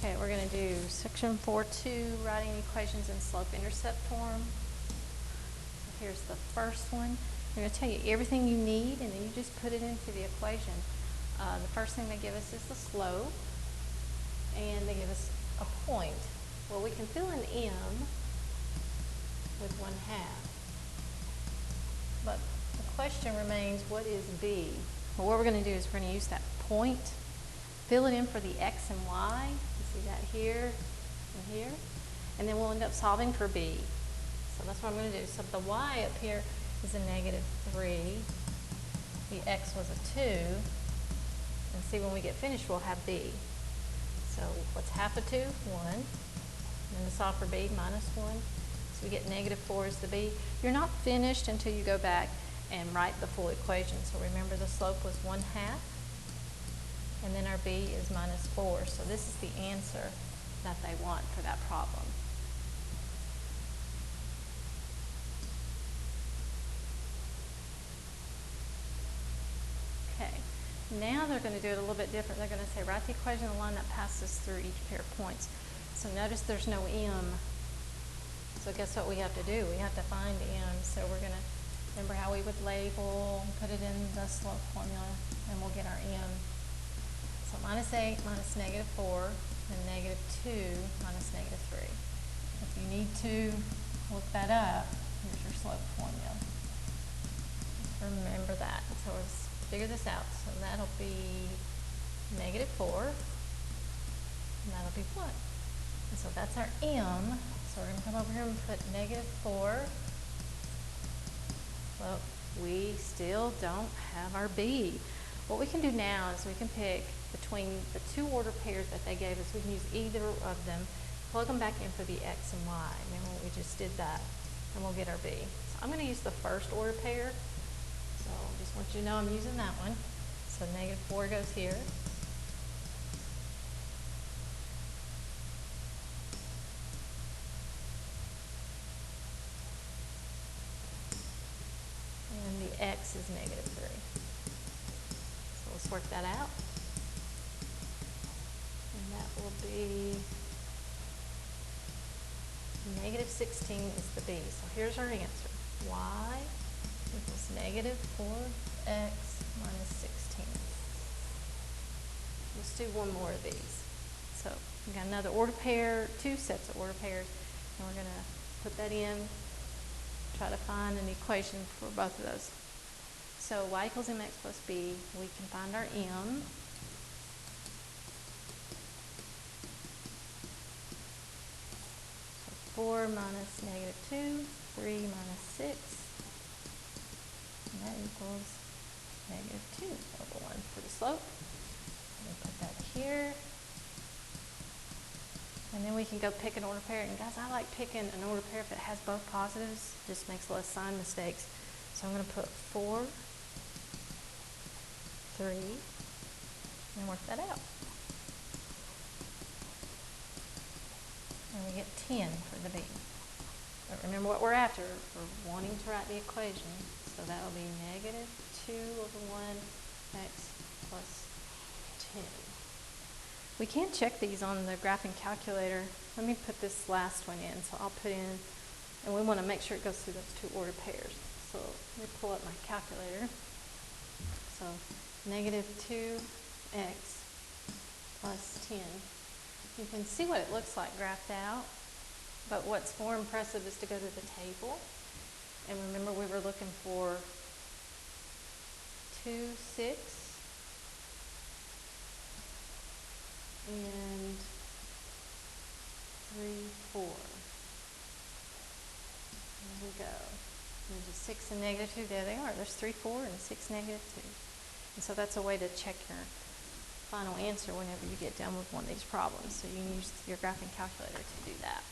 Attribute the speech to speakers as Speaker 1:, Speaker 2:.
Speaker 1: Okay, we're going to do section 4.2, writing equations in slope-intercept form. So here's the first one. They're going to tell you everything you need, and then you just put it into the equation. The first thing they give us is the slope, and they give us a point. Well, we can fill in m with 1/2. But the question remains, what is b? Well, what we're going to do is we're going to use that point, fill it in for the x and y. You see that here and here. And then we'll end up solving for b. So that's what I'm going to do. So the y up here is a -3. The x was a 2. And see, when we get finished, we'll have b. So what's half of 2? 1. And then to solve for b, -1. So we get -4 is the b. You're not finished until you go back and write the full equation. So remember, the slope was 1/2. And then our b is -4. So this is the answer that they want for that problem. Okay, now they're going to do it a little bit different. They're going to say, write the equation of the line that passes through each pair of points. So notice there's no m. So guess what we have to do? We have to find m. So we're going to, remember how we would label, put it in the slope formula, and we'll get our m. So -8 minus -4, and -2 minus -3. If you need to look that up, here's your slope formula. Just remember that. So let's figure this out. So that'll be -4, and that'll be 1. And so that's our m. So we're going to come over here and put -4. Well, we still don't have our b. What we can do now is we can pick between the two order pairs that they gave us. We can use either of them, plug them back in for the x and y. Remember, we just did that, and we'll get our b. So I'm going to use the first order pair. So just want you to know I'm using that one. So -4 goes here. And the x is -3. So let's work that out. And that will be -16 is the b. So here's our answer. Y equals -4x minus 16. Let's do one more of these. So we've got another order pair, two sets of order pairs, and we're going to put that in, try to find an equation for both of those. So y equals mx plus b, we can find our m. So 4 minus -2, 3 minus 6, and that equals -2 over 1 for the slope. We'll put that here. And then we can go pick an order pair. And guys, I like picking an order pair if it has both positives. It just makes less sign mistakes. So I'm going to put 4, 3, and work that out. And we get 10 for the b. But remember what we're after. We're wanting to write the equation. So that will be -2 over 1x plus 10. We can check these on the graphing calculator. Let me put this last one in. So I'll put in, and we want to make sure it goes through those two order pairs. So let me pull up my calculator. So -2x plus 10. You can see what it looks like graphed out, but what's more impressive is to go to the table. And remember, we were looking for 2, 6, and 3, 4. There we go. There's a 6 and -2. There they are. There's 3, 4, and 6, -2. And so that's a way to check your final answer whenever you get done with one of these problems. So you can use your graphing calculator to do that.